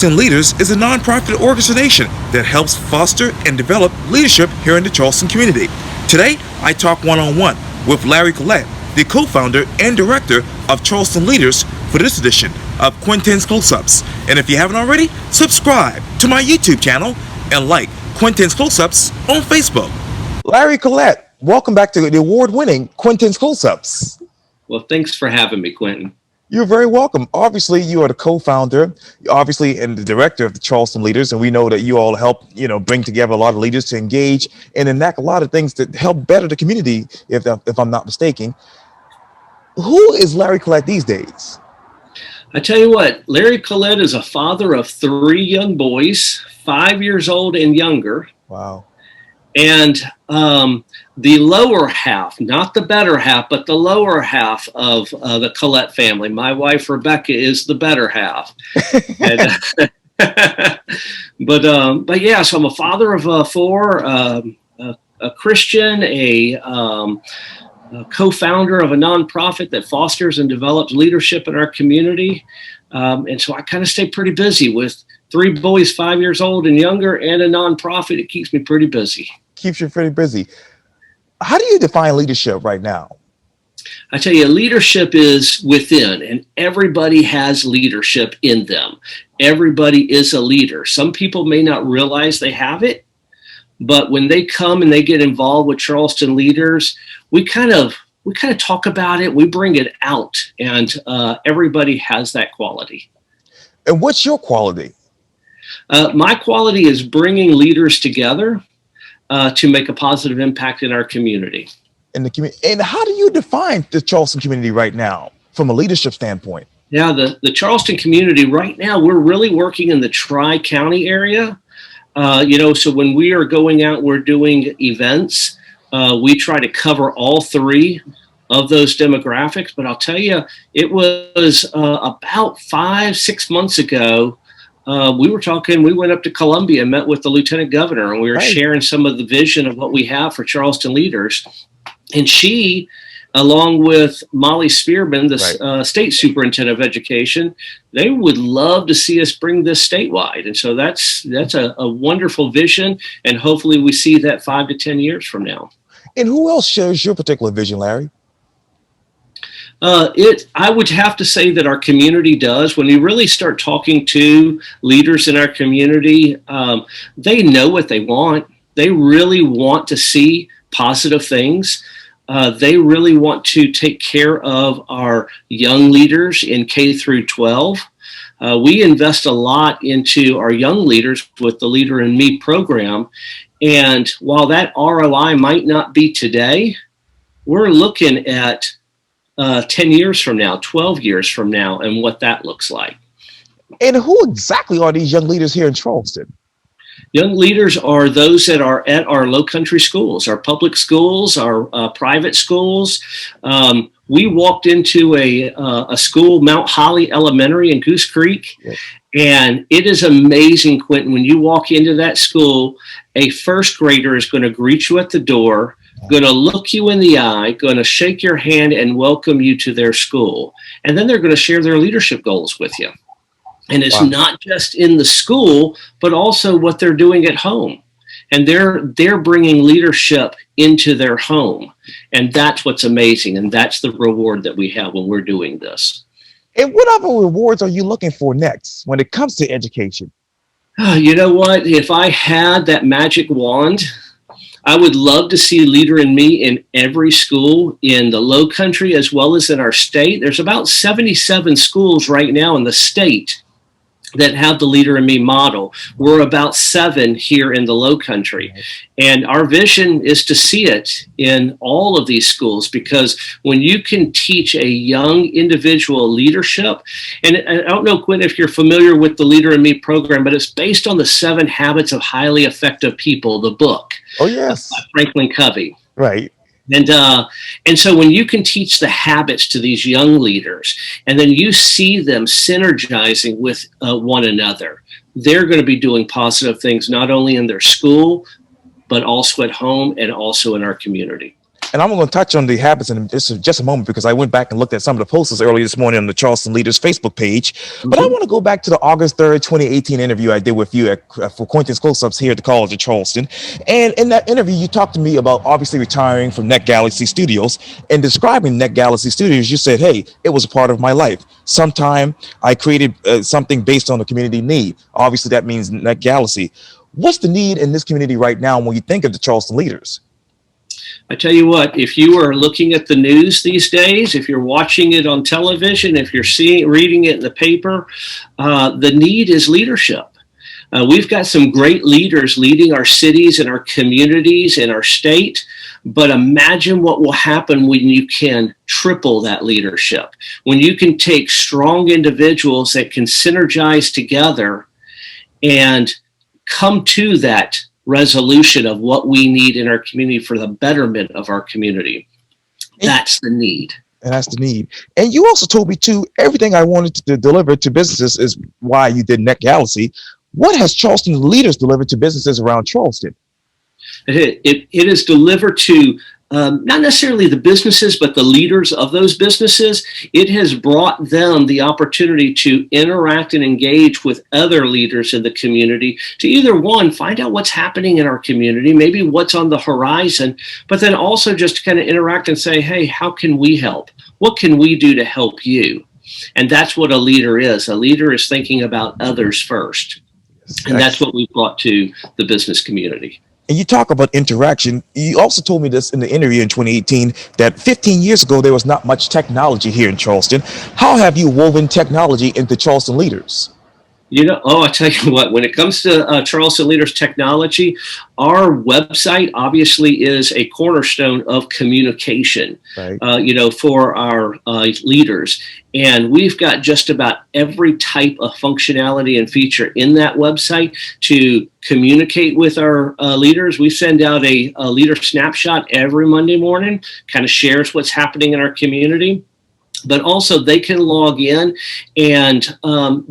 Charleston Leaders is a nonprofit organization that helps foster and develop leadership here in the Charleston community. Today, I talk one-on-one with Larry Collett, the co-founder and director of Charleston Leaders, for this edition of Quintin's Close-Ups. And if you haven't already, subscribe to my YouTube channel and like Quintin's Close-Ups on Facebook. Larry Collett, welcome back to the award-winning Quintin's Close-Ups. Well, thanks for having me, Quintin. You're very welcome. Obviously, you are the co-founder, obviously, and the director of the Charleston Leaders, and we know that you all help, bring together a lot of leaders to engage and enact a lot of things to help better the community, if I'm not mistaken. Who is Larry Collett these days? I tell you what, Larry Collett is a father of 3 young boys, 5 years old and younger. Wow. And the lower half, not the better half, but the lower half of the Collett family. My wife, Rebecca, is the better half. And, but yeah, so I'm a father of 4, a Christian, a co-founder of a nonprofit that fosters and develops leadership in our community. And so I kind of stay pretty busy with 3 boys, 5 years old and younger, and a nonprofit. It keeps me pretty busy. Keeps you pretty busy. How do you define leadership right now? I tell you, leadership is within, and everybody has leadership in them. Everybody is a leader. Some people may not realize they have it, but when they come and they get involved with Charleston Leaders, we kind of talk about it. We bring it out, and everybody has that quality. And what's your quality? My quality is bringing leaders together to make a positive impact in our community. In the community. And how do you define the Charleston community right now from a leadership standpoint? Yeah, the Charleston community right now, we're really working in the Tri-County area. So when we are going out, we're doing events. We try to cover all 3 of those demographics. But I'll tell you, it was about 5-6 months ago. We went up to Columbia and met with the Lieutenant Governor, and we were sharing some of the vision of what we have for Charleston Leaders. And she, along with Molly Spearman, the state superintendent of education, they would love to see us bring this statewide. And so that's a wonderful vision, and hopefully we see that 5 to 10 years from now. And who else shares your particular vision, Larry? I would have to say that our community does. When you really start talking to leaders in our community, they know what they want. They really want to see positive things. They really want to take care of our young leaders in K through 12. We invest a lot into our young leaders with the Leader in Me program. And while that ROI might not be today, we're looking at 10 years from now, 12 years from now, and what that looks like. And who exactly are these young leaders here in Charleston? Young leaders are those that are at our low country schools, our public schools, our private schools. We walked into a school, Mount Holly Elementary in Goose Creek, and it is amazing, Quintin. When you walk into that school, a first grader is going to greet you at the door, going to look you in the eye, going to shake your hand and welcome you to their school. And then they're going to share their leadership goals with you. And it's not just in the school, but also what they're doing at home. And they're bringing leadership into their home. And that's what's amazing. And that's the reward that we have when we're doing this. And what other rewards are you looking for next when it comes to education? You know what? If I had that magic wand, I would love to see Leader in Me in every school in the Low Country as well as in our state. There's about 77 schools right now in the state that have the Leader in Me model. We're about 7 here in the Low Country. And our vision is to see it in all of these schools, because when you can teach a young individual leadership, and I don't know, Quinn, if you're familiar with the Leader in Me program, but it's based on the 7 Habits of Highly Effective People, the book. Oh, yes. By Franklin Covey. Right. And so when you can teach the habits to these young leaders, and then you see them synergizing with one another, they're going to be doing positive things, not only in their school, but also at home and also in our community. And I'm going to touch on the habits in just a moment, because I went back and looked at some of the posters earlier this morning on the Charleston Leaders Facebook page. But I want to go back to the August 3rd, 2018 interview I did with you for Quintin's Close-Ups here at the College of Charleston. And in that interview, you talked to me about obviously retiring from Net Galaxy Studios, and describing Net Galaxy Studios. You said, hey, it was a part of my life. Sometime I created something based on a community need. Obviously, that means Net Galaxy. What's the need in this community right now when you think of the Charleston Leaders? I tell you what, if you are looking at the news these days, if you're watching it on television, if you're reading it in the paper, the need is leadership. We've got some great leaders leading our cities and our communities and our state, but imagine what will happen when you can triple that leadership, when you can take strong individuals that can synergize together and come to that resolution of what we need in our community for the betterment of our community. That's the need. And that's the need. And you also told me too, everything I wanted to deliver to businesses is why you did Net Galaxy. What has Charleston Leaders delivered to businesses around Charleston? It is delivered to not necessarily the businesses, but the leaders of those businesses. It has brought them the opportunity to interact and engage with other leaders in the community to either, one, find out what's happening in our community, maybe what's on the horizon, but then also just to kind of interact and say, hey, how can we help? What can we do to help you? And that's what a leader is. A leader is thinking about others first. And that's what we've brought to the business community. And you talk about interaction. You also told me this in the interview in 2018, that 15 years ago, there was not much technology here in Charleston. How have you woven technology into Charleston Leaders? I tell you what, when it comes to Charleston Leaders technology, our website obviously is a cornerstone of communication, right. For our leaders. And we've got just about every type of functionality and feature in that website to communicate with our leaders. We send out a leader snapshot every Monday morning, kind of shares what's happening in our community. But also they can log in and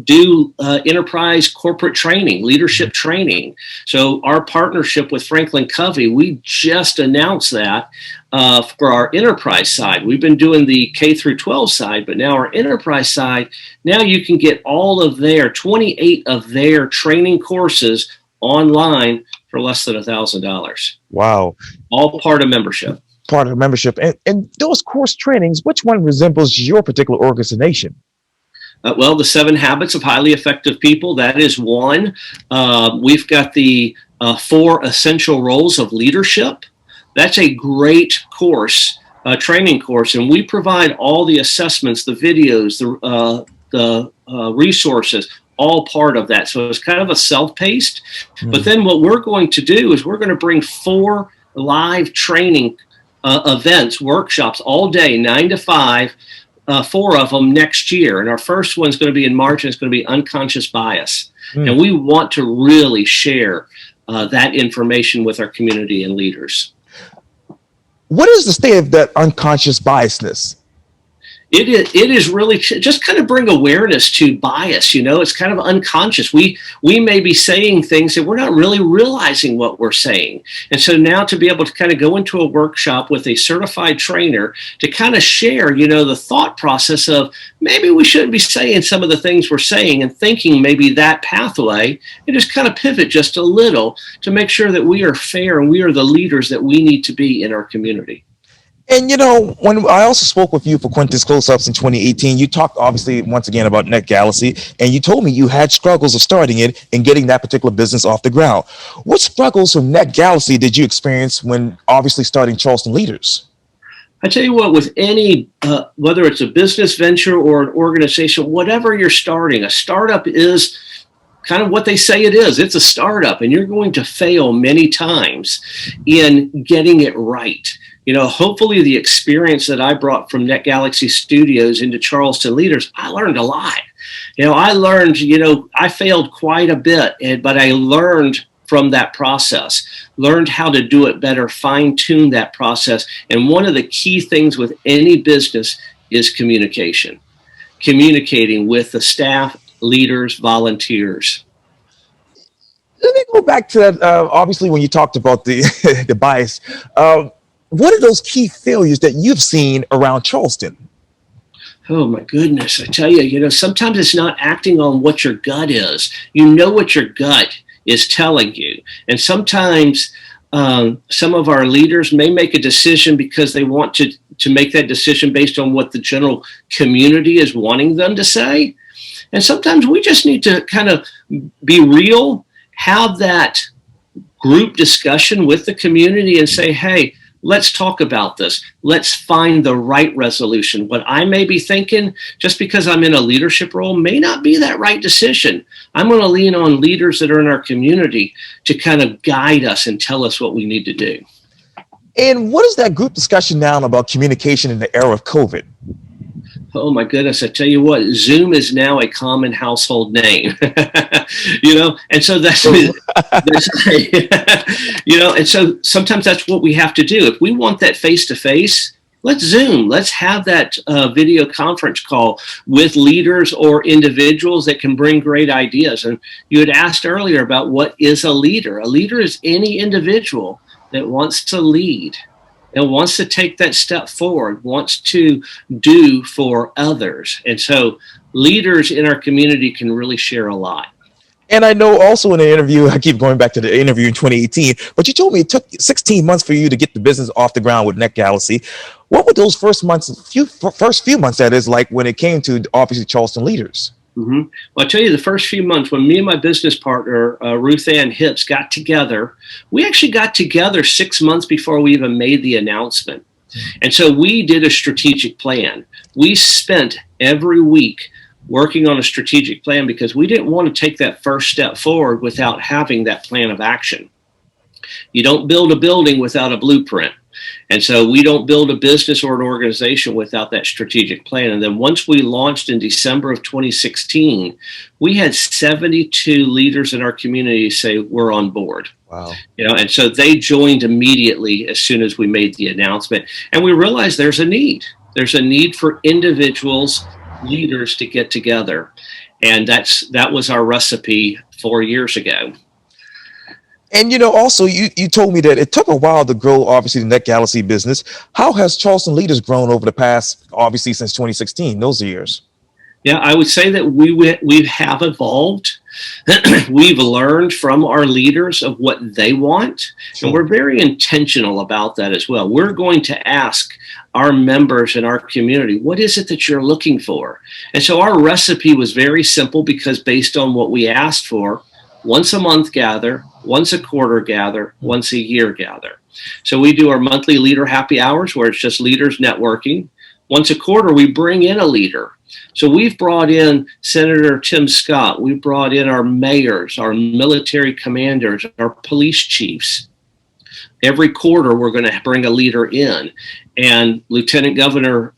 do enterprise corporate training, leadership training. So our partnership with Franklin Covey, we just announced that for our enterprise side. We've been doing the K through 12 side, but now our enterprise side, now you can get all of 28 of their training courses online for less than $1,000. Wow. All part of membership. Part of membership. And those course trainings, which one resembles your particular organization? Well, the 7 Habits of Highly Effective People, that is one. We've got the 4 Essential Roles of Leadership. That's a great course, training course, and we provide all the assessments, the videos, the resources, all part of that. So it's kind of a self-paced. But then what we're going to do is we're going to bring 4 live training events, workshops all day, 9 to 5, 4 of them next year. And our first one's going to be in March, and it's going to be unconscious bias. And we want to really share that information with our community and leaders. What is the state of that unconscious biasness? It is really just kind of bring awareness to bias. It's kind of unconscious. We may be saying things that we're not really realizing what we're saying. And so now to be able to kind of go into a workshop with a certified trainer to kind of share, the thought process of maybe we shouldn't be saying some of the things we're saying and thinking maybe that pathway, and just kind of pivot just a little to make sure that we are fair and we are the leaders that we need to be in our community. And, when I also spoke with you for Quintin's Close-Ups in 2018, you talked obviously once again about Net Galaxy, and you told me you had struggles of starting it and getting that particular business off the ground. What struggles from Net Galaxy did you experience when obviously starting Charleston Leaders? I tell you what, with any, whether it's a business venture or an organization, whatever you're starting, a startup is kind of what they say it is. It's a startup, and you're going to fail many times in getting it right. Hopefully the experience that I brought from Net Galaxy Studios into Charleston Leaders, I learned a lot. I learned, I failed quite a bit, but I learned from that process, learned how to do it better, fine-tune that process. And one of the key things with any business is communication, communicating with the staff, leaders, volunteers. Let me go back to that. Obviously, when you talked about the the bias, what are those key failures that you've seen around Charleston? Oh my goodness. I tell you, sometimes it's not acting on what your gut is. You know what your gut is telling you. And sometimes some of our leaders may make a decision because they want to make that decision based on what the general community is wanting them to say. And sometimes we just need to kind of be real, have that group discussion with the community and say, hey, let's talk about this. Let's find the right resolution. What I may be thinking, just because I'm in a leadership role, may not be that right decision. I'm going to lean on leaders that are in our community to kind of guide us and tell us what we need to do. And what is that group discussion now about communication in the era of COVID? Oh my goodness, I tell you what, Zoom is now a common household name, and so and so sometimes that's what we have to do. If we want that face-to-face, let's Zoom. Let's have that video conference call with leaders or individuals that can bring great ideas. And you had asked earlier about what is a leader. A leader is any individual that wants to lead and wants to take that step forward, wants to do for others. And so leaders in our community can really share a lot. And I know also in the interview, I keep going back to the interview in 2018, but you told me it took 16 months for you to get the business off the ground with Net Galaxy. What were those first few months, that is, like when it came to obviously Charleston Leaders? Mm-hmm. Well, I'll tell you, the first few months when me and my business partner, Ruth Ann Hips, got together, we actually got together 6 months before we even made the announcement. And so we did a strategic plan. We spent every week working on a strategic plan because we didn't want to take that first step forward without having that plan of action. You don't build a building without a blueprint. And so we don't build a business or an organization without that strategic plan. And then once we launched in December of 2016, we had 72 leaders in our community say we're on board. Wow. And so they joined immediately as soon as we made the announcement. And we realized there's a need. There's a need for individuals, leaders to get together. And that was our recipe 4 years ago. And, also you told me that it took a while to grow, obviously, the Net Galaxy business. How has Charleston Leaders grown over the past, obviously, since 2016, those years? Yeah, I would say that we have evolved. We've learned from our leaders of what they want. Sure. And we're very intentional about that as well. We're going to ask our members in our community, what is it that you're looking for? And so our recipe was very simple because based on what we asked for, once a month gather, once a quarter gather, once a year gather. So we do our monthly leader happy hours where it's just leaders networking. Once a quarter, we bring in a leader. So we've brought in Senator Tim Scott. We've brought in our mayors, our military commanders, our police chiefs. Every quarter, we're going to bring a leader in. And Lieutenant Governor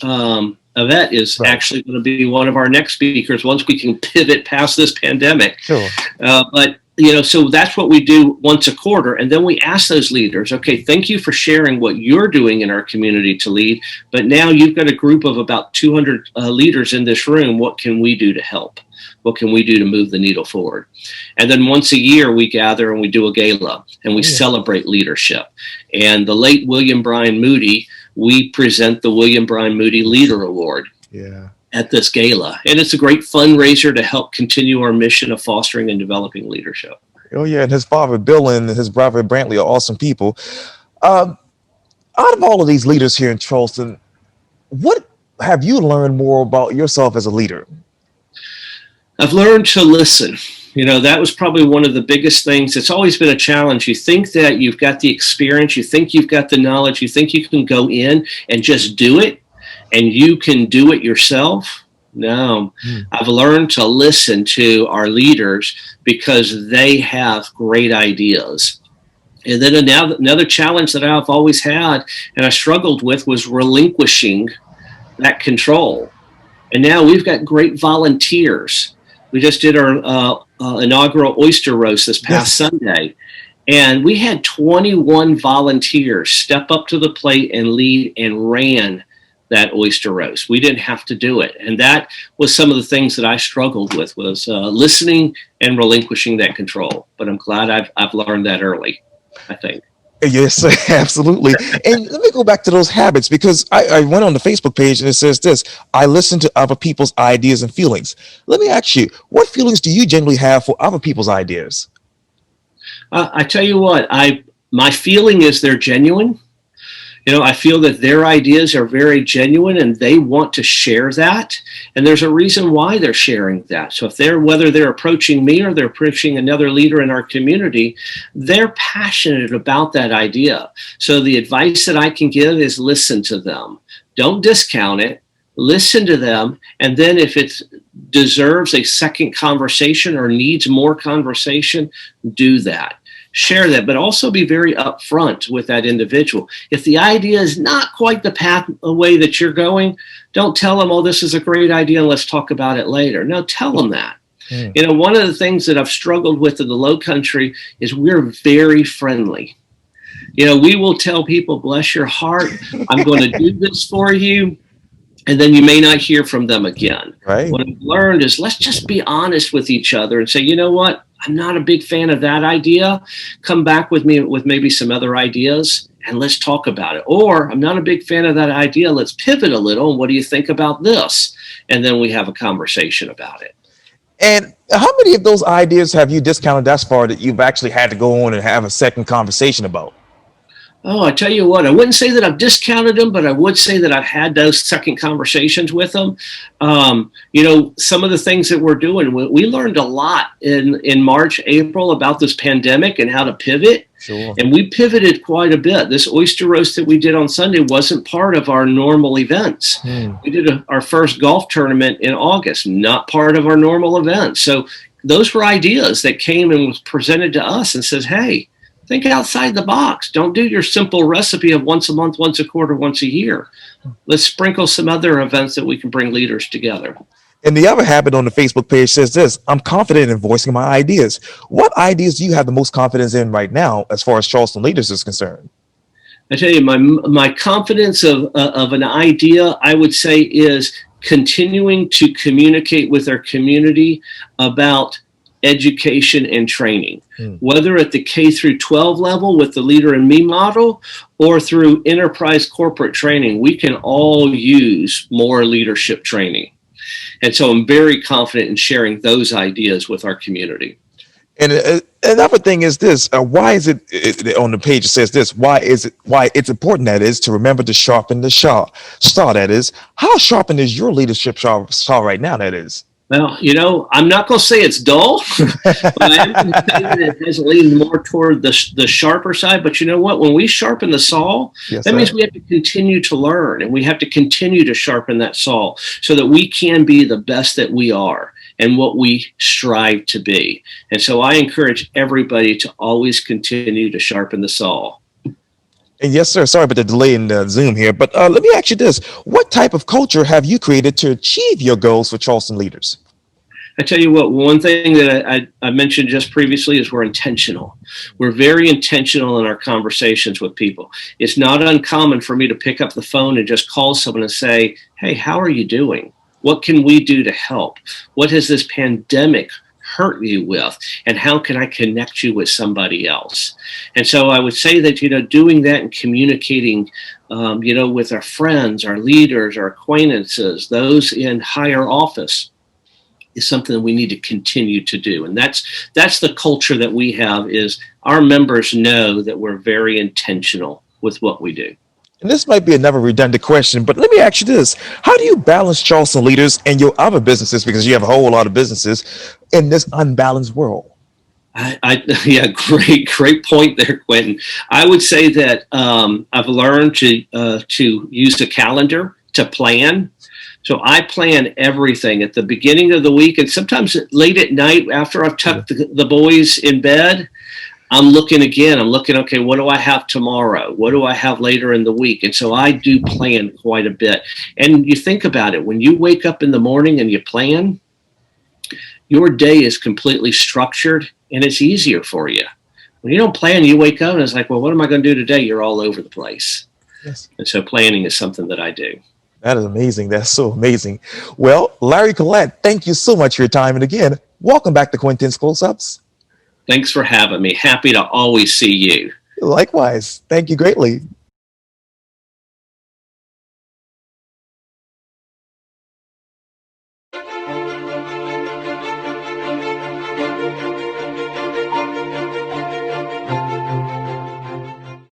Yvette is actually going to be one of our next speakers once we can pivot past this pandemic. Sure. But so that's what we do once a quarter. And then we ask those leaders, okay, thank you for sharing what you're doing in our community to lead. But now you've got a group of about 200 leaders in this room. What can we do to help? What can we do to move the needle forward? And then once a year, we gather and we do a gala and we celebrate leadership. And the late William Bryan Moody, we present the William Bryan Moody Leader Award. Yeah. At this gala. And it's a great fundraiser to help continue our mission of fostering and developing leadership. Oh, yeah. And his father, Bill, and his brother, Brantley, are awesome people. Out of all of these leaders here in Charleston, what have you learned more about yourself as a leader? I've learned to listen. That was probably one of the biggest things. It's always been a challenge. You think that you've got the experience, you think you've got the knowledge, you think you can go in and just do it. And you can do it yourself? No. I've learned to listen to our leaders because they have great ideas. And then another challenge that I've always had and I struggled with was relinquishing that control. And now we've got great volunteers. We just did our inaugural oyster roast this past Sunday. And we had 21 volunteers step up to the plate and lead and ran that oyster roast. We didn't have to do it. And that was some of the things that I struggled with was listening and relinquishing that control. But I'm glad I've learned that early, I think. Yes, sir, absolutely. And let me go back to those habits because I went on the Facebook page and it says this: I listen to other people's ideas and feelings. Let me ask you, what feelings do you generally have for other people's ideas? I tell you what, my feeling is they're genuine. I feel that their ideas are very genuine and they want to share that. And there's a reason why they're sharing that. So whether they're approaching me or they're approaching another leader in our community, they're passionate about that idea. So the advice that I can give is listen to them. Don't discount it. Listen to them. And then if it deserves a second conversation or needs more conversation, do that. Share that, but also be very upfront with that individual. If the idea is not quite the pathway that you're going, don't tell them, oh, this is a great idea, let's talk about it later. No, tell them that. One of the things that I've struggled with in the Low Country is we're very friendly. We will tell people, bless your heart, I'm going to do this for you. And then you may not hear from them again. Right. What I've learned is let's just be honest with each other and say, you know what? I'm not a big fan of that idea. Come back with me with maybe some other ideas and let's talk about it. Or I'm not a big fan of that idea. Let's pivot a little. And what do you think about this? And then we have a conversation about it. And how many of those ideas have you discounted thus far that you've actually had to go on and have a second conversation about? Oh, I tell you what, I wouldn't say that I've discounted them, but I would say that I've had those second conversations with them. Some of the things that we're doing, we learned a lot in March, April about this pandemic and how to pivot. Sure. And we pivoted quite a bit. This oyster roast that we did on Sunday wasn't part of our normal events. We did our first golf tournament in August, not part of our normal events. So those were ideas that came and was presented to us and says, hey, think outside the box. Don't do your simple recipe of once a month, once a quarter, once a year. Let's sprinkle some other events that we can bring leaders together. And the other habit on the Facebook page says this: I'm confident in voicing my ideas. What ideas do you have the most confidence in right now as far as Charleston Leaders is concerned? I tell you, my confidence of an idea, I would say, is continuing to communicate with our community about education and training, whether at the K through 12 level with the Leader in Me model or through enterprise corporate training. We can all use more leadership training. And so I'm very confident in sharing those ideas with our community. And another thing is this: why is it on the page? It says this: why it's important, that is, to remember to sharpen the star. That is, how sharpened is your leadership star right now? That is. Well, I'm not going to say it's dull, but I am going to say that it has leaned more toward the sharper side. But you know what? When we sharpen the saw, that means we have to continue to learn and we have to continue to sharpen that saw so that we can be the best that we are and what we strive to be. And so I encourage everybody to always continue to sharpen the saw. And yes, sir. Sorry about the delay in the Zoom here, but let me ask you this: what type of culture have you created to achieve your goals for Charleston Leaders? I tell you what, one thing that I mentioned just previously is we're intentional. We're very intentional in our conversations with people. It's not uncommon for me to pick up the phone and just call someone and say, hey, how are you doing? What can we do to help? What has this pandemic hurt you with, and how can I connect you with somebody else? And so I would say that, doing that and communicating, with our friends, our leaders, our acquaintances, those in higher office is something that we need to continue to do. And that's the culture that we have, is our members know that we're very intentional with what we do. And this might be another redundant question, but let me ask you this: how do you balance Charleston Leaders and your other businesses, because you have a whole lot of businesses, in this unbalanced world? Yeah, great point there, Quintin. I would say that I've learned to use a calendar to plan. So I plan everything at the beginning of the week, and sometimes late at night after I've tucked the boys in bed. I'm looking, okay, what do I have tomorrow? What do I have later in the week? And so I do plan quite a bit. And you think about it, when you wake up in the morning and you plan, your day is completely structured and it's easier for you. When you don't plan, you wake up and it's like, well, what am I going to do today? You're all over the place. Yes. And so planning is something that I do. That is amazing. That's so amazing. Well, Larry Collett, thank you so much for your time. And again, welcome back to Quintin's Close-Ups. Thanks for having me. Happy to always see you. Likewise. Thank you greatly.